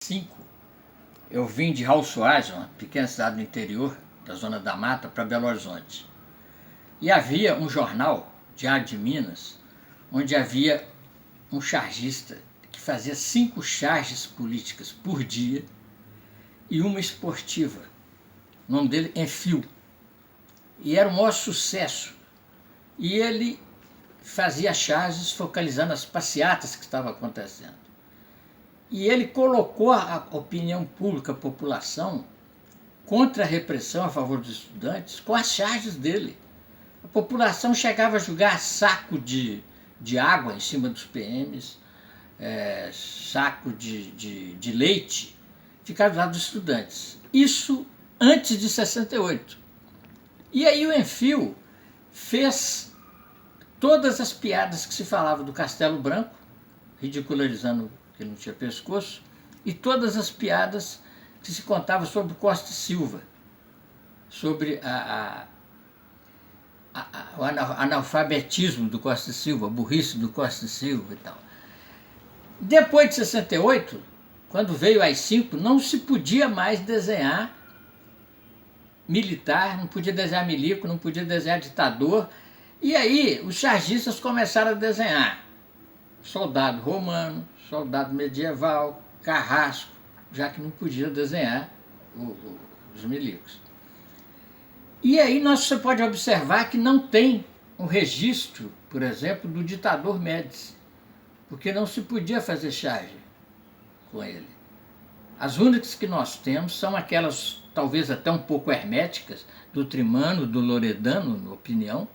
5, eu vim de Raul Soares, uma pequena cidade do interior da Zona da Mata, para Belo Horizonte. E havia um jornal, Diário de Minas, onde havia um chargista que fazia 5 charges políticas por dia e uma esportiva. O nome dele é Enfio. E era o maior sucesso. E ele fazia charges focalizando as passeatas que estavam acontecendo. E ele colocou a opinião pública, a população, contra a repressão a favor dos estudantes com as charges dele. A população chegava a jogar saco de água em cima dos PMs, saco de leite, ficava do lado dos estudantes. Isso antes de 68. E aí o Enfio fez todas as piadas que se falava do Castelo Branco, ridicularizando que ele não tinha pescoço, e todas as piadas que se contavam sobre Costa e Silva, sobre o analfabetismo do Costa e Silva, a burrice do Costa e Silva e tal. Depois de 68, quando veio o AI-5, não se podia mais desenhar militar, não podia desenhar milico, não podia desenhar ditador. E aí os chargistas começaram a desenhar soldado romano, soldado medieval, carrasco, já que não podia desenhar os milicos. E aí você pode observar que não tem um registro, por exemplo, do ditador Médici, porque não se podia fazer charge com ele. As únicas que nós temos são aquelas, talvez até um pouco herméticas, do Trimano, do Loredano, na opinião.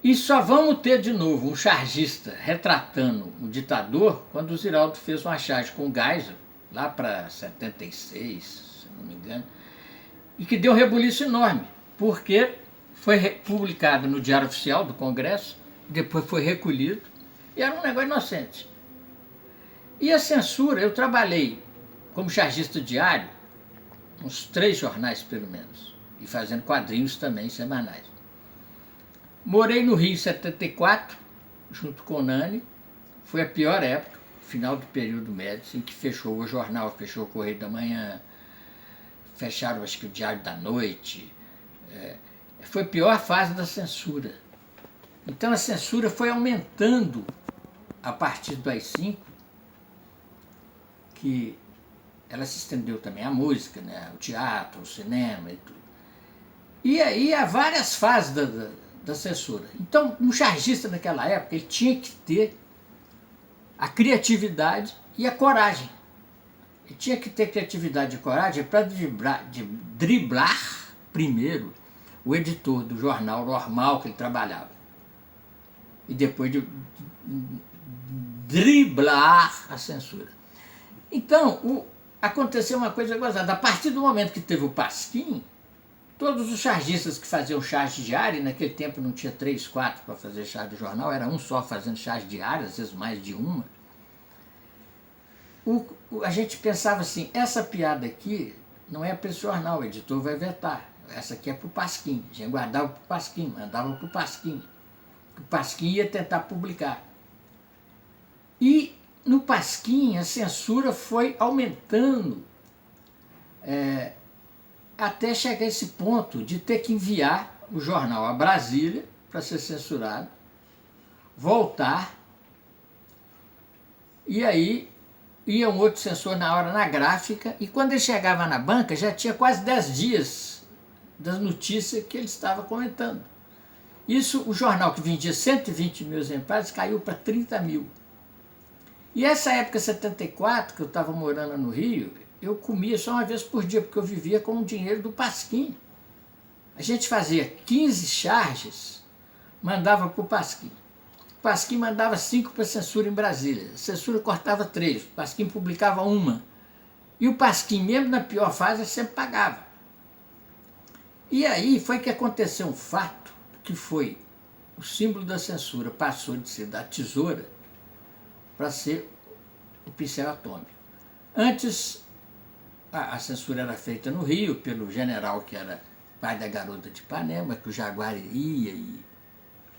E só vamos ter de novo um chargista retratando o ditador quando o Ziraldo fez uma charge com o Geisel, lá para 76, se não me engano, e que deu um rebuliço enorme, porque foi publicado no Diário Oficial do Congresso, depois foi recolhido, e era um negócio inocente. E a censura, eu trabalhei como chargista diário, uns 3 jornais pelo menos, e fazendo quadrinhos também semanais. Morei no Rio em 74, junto com o Nani. Foi a pior época, final do período Médici, em que fechou o jornal, fechou o Correio da Manhã, fecharam acho que o Diário da Noite. Foi a pior fase da censura. Então a censura foi aumentando a partir do AI-5, que ela se estendeu também à música, né? O teatro, o cinema e tudo. E aí há várias fases da censura. Então, um chargista naquela época, ele tinha que ter a criatividade e a coragem. Ele tinha que ter criatividade e coragem para driblar primeiro o editor do jornal normal que ele trabalhava. E depois de driblar a censura. Então, aconteceu uma coisa gozada. A partir do momento que teve o Pasquim, todos os chargistas que faziam charge diária, e naquele tempo não tinha 3, 4 para fazer charge de jornal, era um só fazendo charge diária, às vezes mais de uma. A gente pensava assim, essa piada aqui não é para esse jornal, o editor vai vetar. Essa aqui é para o Pasquim. A gente guardava para o Pasquim, mandava para o Pasquim. O Pasquim ia tentar publicar. E no Pasquim a censura foi aumentando, até chegar a esse ponto de ter que enviar o jornal a Brasília para ser censurado, voltar, e aí ia um outro censor na hora na gráfica, e quando ele chegava na banca já tinha quase 10 dias das notícias que ele estava comentando. Isso, o jornal que vendia 120 mil exemplares caiu para 30 mil. E essa época, 74, que eu estava morando no Rio, eu comia só uma vez por dia, porque eu vivia com o dinheiro do Pasquim. A gente fazia 15 charges, mandava para o Pasquim. O Pasquim mandava 5 para a censura em Brasília. A censura cortava 3, o Pasquim publicava 1. E o Pasquim, mesmo na pior fase, sempre pagava. E aí foi que aconteceu um fato, que foi o símbolo da censura passou de ser da tesoura para ser o pincel atômico. Antes, a censura era feita no Rio pelo general que era pai da garota de Ipanema, que o Jaguar ia e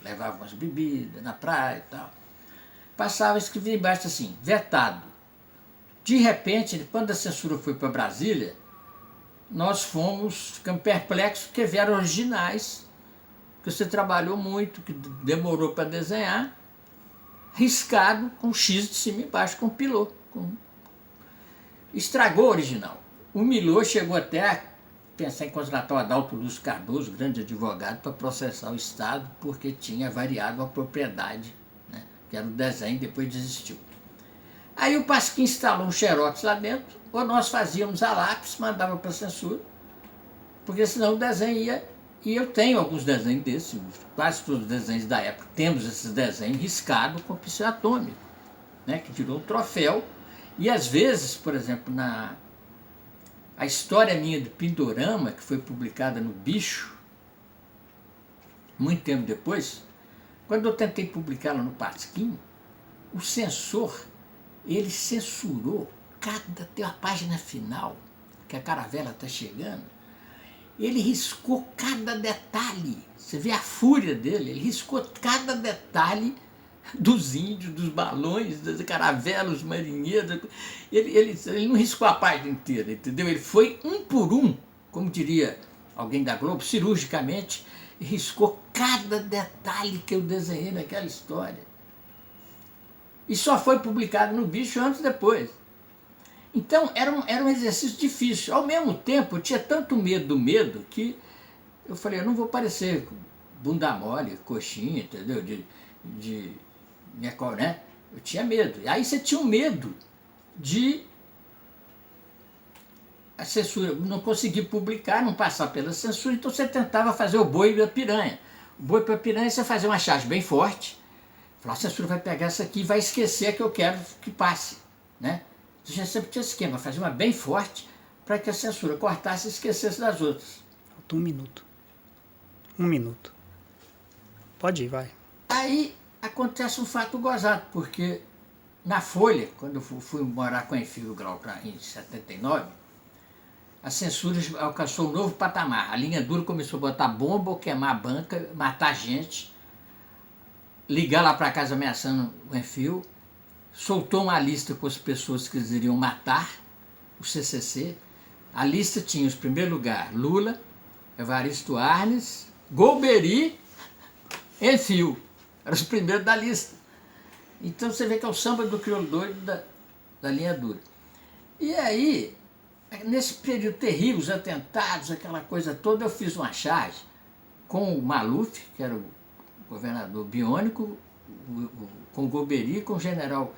levava umas bebidas na praia e tal. Passava, escrevia embaixo assim, vetado. De repente, quando a censura foi para Brasília, nós ficamos perplexos porque vieram originais, que você trabalhou muito, que demorou para desenhar, riscado com X de cima e embaixo, compilou. Estragou o original. O Milô chegou até a pensar em contratar o Adalto Lúcio Cardoso, grande advogado, para processar o Estado, porque tinha variado a propriedade, né, que era o desenho, depois desistiu. Aí o Pasquim instalou um xerox lá dentro, ou nós fazíamos a lápis, mandava para a censura, porque senão o desenho ia. E eu tenho alguns desenhos desses, quase todos os desenhos da época, temos esses desenhos riscados com pincel atômico, né, que tirou um troféu. E às vezes, por exemplo, a história minha do Pindorama, que foi publicada no Bicho, muito tempo depois, quando eu tentei publicá-la no Pasquim, o censor, ele censurou tem uma página final, que a caravela está chegando, ele riscou cada detalhe, você vê a fúria dele, ele riscou cada detalhe dos índios, dos balões, das caravelas, dos marinheiros. Ele não riscou a página inteira, entendeu? Ele foi um por um, como diria alguém da Globo, cirurgicamente, e riscou cada detalhe que eu desenhei naquela história. E só foi publicado no Bicho anos depois. Então era um exercício difícil. Ao mesmo tempo, eu tinha tanto medo do medo que eu falei, eu não vou parecer bunda mole, coxinha, entendeu? Né? Eu tinha medo. Aí você tinha um medo de a censura, não conseguir publicar, não passar pela censura, então você tentava fazer o boi e a piranha. O boi para a piranha você fazia uma charge bem forte, falava, a censura vai pegar essa aqui e vai esquecer que eu quero que passe, né? Então já sempre tinha esquema, fazia uma bem forte para que a censura cortasse e esquecesse das outras. Falta 1 minuto. 1 minuto. Pode ir, vai. Aí acontece um fato gozado, porque na Folha, quando eu fui morar com a Enfio Grau em 79, a censura alcançou um novo patamar. A linha dura começou a botar bomba, queimar a banca, matar gente, ligar lá para casa ameaçando o Enfio, soltou uma lista com as pessoas que eles iriam matar, o CCC. A lista tinha, em primeiro lugar, Lula, Evaristo Arnes, Golbery, Enfio. Eram os primeiros da lista. Então você vê que é o samba do crioulo doido da linha dura. E aí, nesse período terrível, os atentados, aquela coisa toda, eu fiz uma charge com o Maluf, que era o governador biônico, com o Golbery, com o general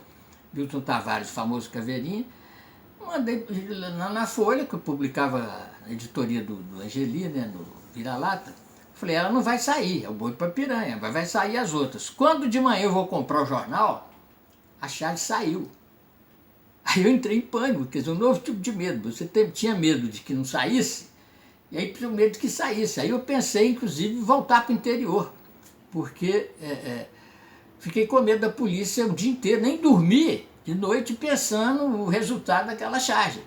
Milton Tavares, famoso Caveirinha. Mandei na Folha, que eu publicava a editoria do Angeli, né, no Vira-Lata. Falei, ela não vai sair, é o boi para piranha, vai sair as outras. Quando de manhã eu vou comprar o jornal, a charge saiu. Aí eu entrei em pânico, quer dizer, um novo tipo de medo. Você tinha medo de que não saísse, e aí tinha medo de que saísse. Aí eu pensei, inclusive, em voltar para o interior, porque fiquei com medo da polícia o dia inteiro, nem dormi de noite pensando o resultado daquela charge.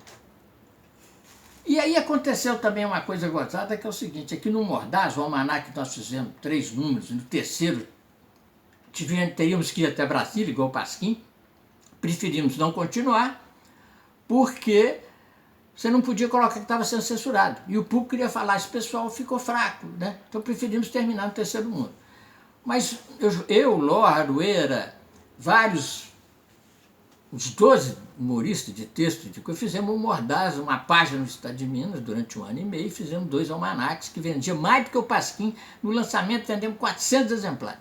E aí aconteceu também uma coisa gozada, que é o seguinte, aqui no Mordaz, o almanac que nós fizemos 3 números, no terceiro teríamos que ir até Brasília, igual o Pasquim, preferimos não continuar, porque você não podia colocar que estava sendo censurado. E o público queria falar, esse pessoal ficou fraco, né? Então preferimos terminar no terceiro número. Mas Ló, Aroeira, vários, uns 12 humoristas de texto, fizemos um Mordaz, uma página no Estado de Minas durante 1 ano e meio, fizemos 2 almanacs que vendiam mais do que o Pasquim. No lançamento vendemos 400 exemplares.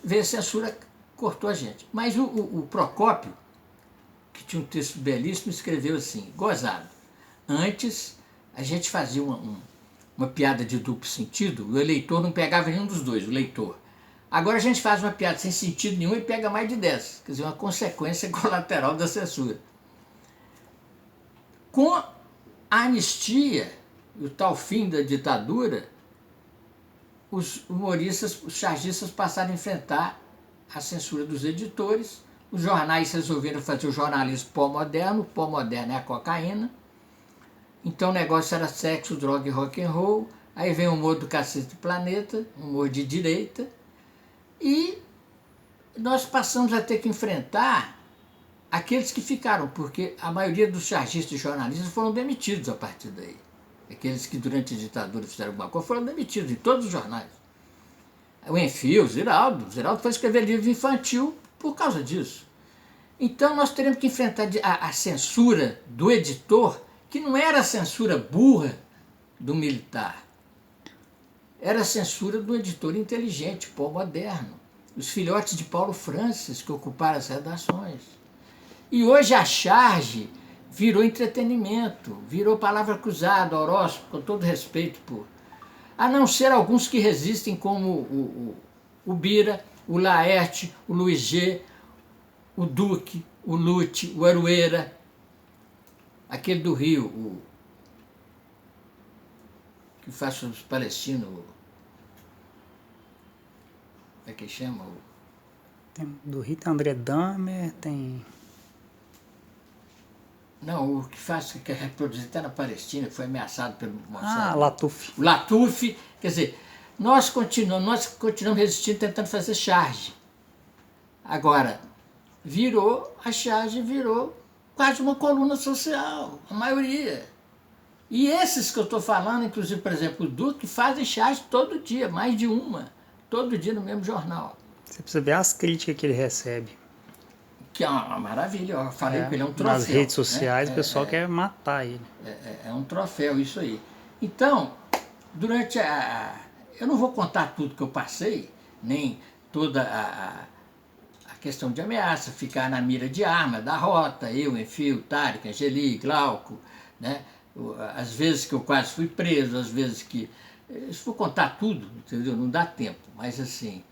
Veio a censura, cortou a gente. Mas o Procópio, que tinha um texto belíssimo, escreveu assim, gozado. Antes, a gente fazia uma piada de duplo sentido, o eleitor não pegava nenhum dos dois, o leitor. Agora a gente faz uma piada sem sentido nenhum e pega mais de 10. Quer dizer, uma consequência colateral da censura. Com a anistia e o tal fim da ditadura, os humoristas, os chargistas passaram a enfrentar a censura dos editores. Os jornais resolveram fazer o jornalismo pós-moderno. O pós-moderno é a cocaína. Então o negócio era sexo, droga e rock and roll. Aí vem o humor do Cacete do Planeta, humor de direita. E nós passamos a ter que enfrentar aqueles que ficaram, porque a maioria dos chargistas e jornalistas foram demitidos a partir daí. Aqueles que durante a ditadura fizeram alguma coisa foram demitidos em todos os jornais. O Enfio, o Ziraldo foi escrever livro infantil por causa disso. Então nós teremos que enfrentar a censura do editor, que não era a censura burra do militar, era a censura do editor inteligente, pós-moderno, os filhotes de Paulo Francis que ocuparam as redações. E hoje a charge virou entretenimento, virou palavra cruzada, horóscopo, com todo respeito por... A não ser alguns que resistem, como o Bira, o Laerte, o Luiz G., o Duque, o Lute, o Arueira, aquele do Rio, que faz os palestinos, como é que chama? Do Rio tem André Dahmer, tem... Não, o que faz, que é reproduzir até na Palestina, que foi ameaçado pelo Mossad. Latuf. O Latuf, quer dizer, nós continuamos resistindo, tentando fazer charge. Agora, a charge virou quase uma coluna social, a maioria. E esses que eu estou falando, inclusive, por exemplo, o Duque, fazem charge todo dia, mais de uma, todo dia no mesmo jornal. Você precisa ver as críticas que ele recebe. Que é uma maravilha, eu falei que ele é um troféu. Nas redes sociais, né? O pessoal quer matar ele. É um troféu isso aí. Então, durante eu não vou contar tudo que eu passei, nem toda a questão de ameaça, ficar na mira de arma, da rota, eu, Enfio, Tarek, Angeli, Glauco, né? Às vezes que eu quase fui preso, às vezes que... Se for contar tudo, entendeu? Não dá tempo, mas assim...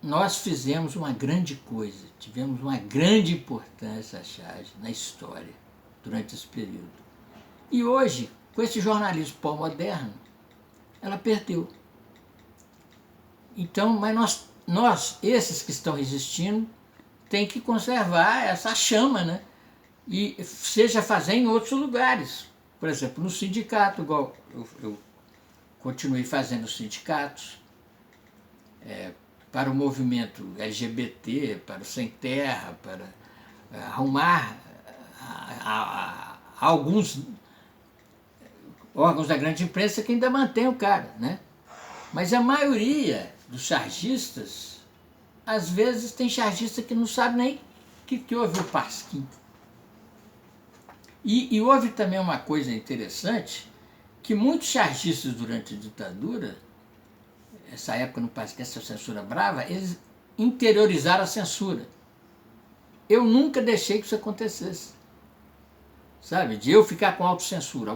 Nós fizemos uma grande coisa, tivemos uma grande importância, a charge, na história, durante esse período. E hoje, com esse jornalismo pós-moderno, ela perdeu. Então, mas nós, esses que estão resistindo, tem que conservar essa chama, né? E seja fazer em outros lugares. Por exemplo, no sindicato, igual eu continuei fazendo sindicatos, para o movimento LGBT, para o Sem Terra, para arrumar alguns órgãos da grande imprensa que ainda mantém o cara, né? Mas a maioria dos chargistas, às vezes tem chargista que não sabe nem que houve o Pasquim. E houve também uma coisa interessante, que muitos chargistas durante a ditadura, essa época no Pasquim, essa censura brava, eles interiorizaram a censura. Eu nunca deixei que isso acontecesse. Sabe, de eu ficar com autocensura.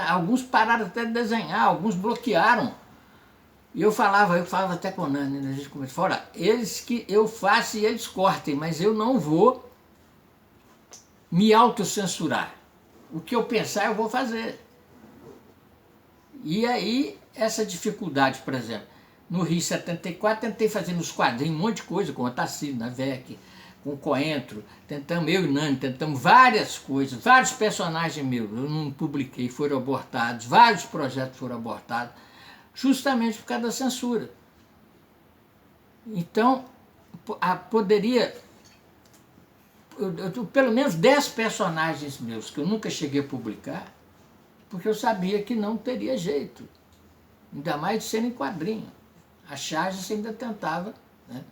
Alguns pararam até de desenhar, alguns bloquearam. E eu falava até com o Nani, né, a gente começou a falar, eles que eu faço e eles cortem, mas eu não vou me autocensurar. O que eu pensar eu vou fazer. E aí, essa dificuldade, por exemplo, no Rio 74, tentei fazer nos quadrinhos um monte de coisa, com o Otacílio, na VEC, com o Coentro, tentamos, eu e o Nani, tentamos várias coisas, vários personagens meus, eu não publiquei, foram abortados, vários projetos foram abortados, justamente por causa da censura. Então, poderia, pelo menos 10 personagens meus que eu nunca cheguei a publicar, porque eu sabia que não teria jeito, ainda mais de ser em quadrinho. A charge você ainda tentava, né,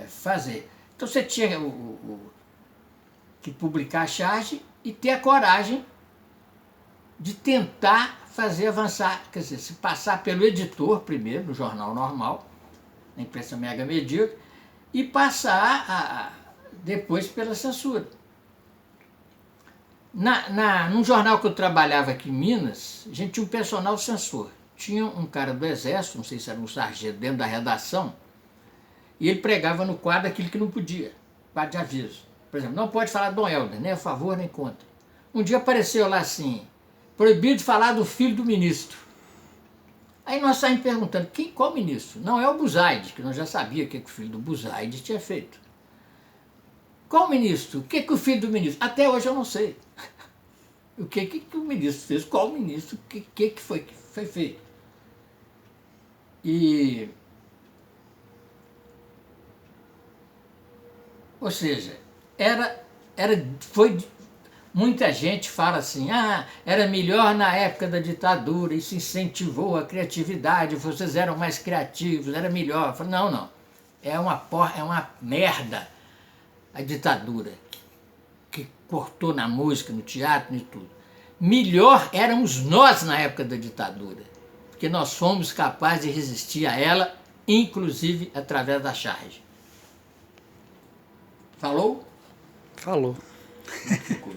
fazer. Então você tinha que publicar a charge e ter a coragem de tentar fazer avançar, quer dizer, se passar pelo editor primeiro, no jornal normal, na imprensa mega medíocre, e passar depois pela censura. Num jornal que eu trabalhava aqui em Minas, a gente tinha um personal censor. Tinha um cara do Exército, não sei se era um sargento, dentro da redação, e ele pregava no quadro aquilo que não podia, quadro de aviso. Por exemplo, não pode falar Dom Helder, nem a favor nem contra. Um dia apareceu lá assim, proibido falar do filho do ministro. Aí nós saímos perguntando, qual ministro? Não, é o Buzaide, que nós já sabíamos o que o filho do Buzaide tinha feito. Qual ministro? O que o filho do ministro? Até hoje eu não sei. O que o ministro fez? Qual ministro? O que foi feito? Ou seja, muita gente fala assim, era melhor na época da ditadura, isso incentivou a criatividade, vocês eram mais criativos, era melhor. Eu falo, não, é uma merda a ditadura, que cortou na música, no teatro e tudo. Melhor éramos nós na época da ditadura, porque nós fomos capazes de resistir a ela, inclusive através da charge. Falou? Falou. Ficou.